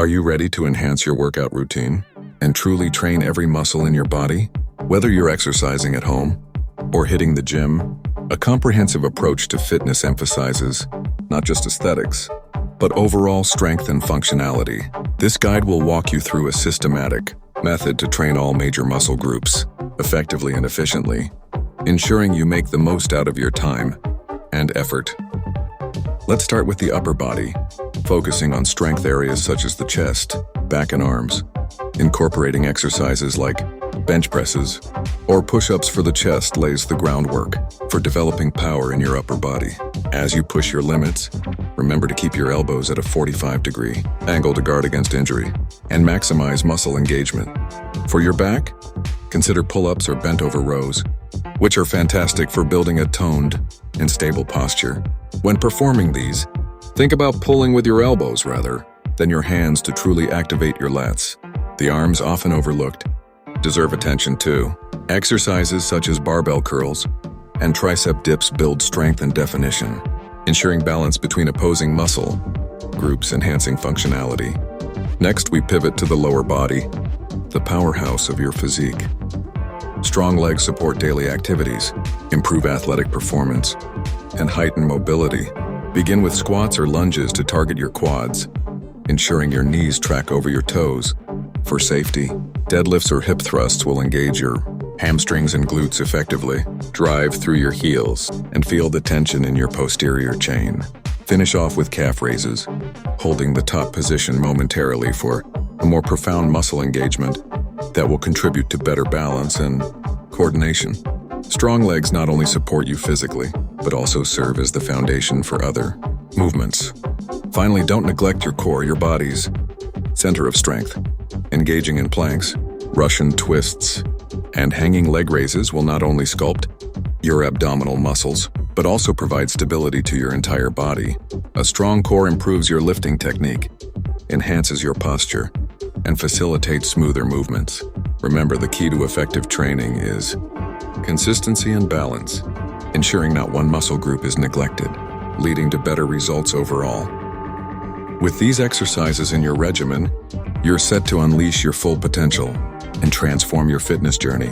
Are you ready to enhance your workout routine and truly train every muscle in your body? Whether you're exercising at home or hitting the gym, a comprehensive approach to fitness emphasizes not just aesthetics, but overall strength and functionality. This guide will walk you through a systematic method to train all major muscle groups effectively and efficiently, ensuring you make the most out of your time and effort. Let's start with the upper body, focusing on strength areas such as the chest, back and arms, incorporating exercises like bench presses or push-ups for the chest lays the groundwork for developing power in your upper body. As you push your limits, remember to keep your elbows at a 45-degree angle to guard against injury and maximize muscle engagement. For your back, consider pull-ups or bent-over rows, which are fantastic for building a toned and stable posture. When performing these, think about pulling with your elbows rather than your hands to truly activate your lats. The arms, often overlooked, deserve attention too. Exercises such as barbell curls and tricep dips build strength and definition, ensuring balance between opposing muscle groups, enhancing functionality. Next, we pivot to the lower body, the powerhouse of your physique. Strong legs support daily activities, improve athletic performance, and heighten mobility. Begin with squats or lunges to target your quads, ensuring your knees track over your toes. For safety, deadlifts or hip thrusts will engage your hamstrings and glutes effectively. Drive through your heels and feel the tension in your posterior chain. Finish off with calf raises, holding the top position momentarily for a more profound muscle engagement that will contribute to better balance and coordination. Strong legs not only support you physically, but also serve as the foundation for other movements. Finally, don't neglect your core, your body's center of strength. Engaging in planks, Russian twists, and hanging leg raises will not only sculpt your abdominal muscles, but also provide stability to your entire body. A strong core improves your lifting technique, enhances your posture, and facilitates smoother movements. Remember, the key to effective training is consistency and balance, ensuring not one muscle group is neglected, leading to better results overall. With these exercises in your regimen, you're set to unleash your full potential and transform your fitness journey.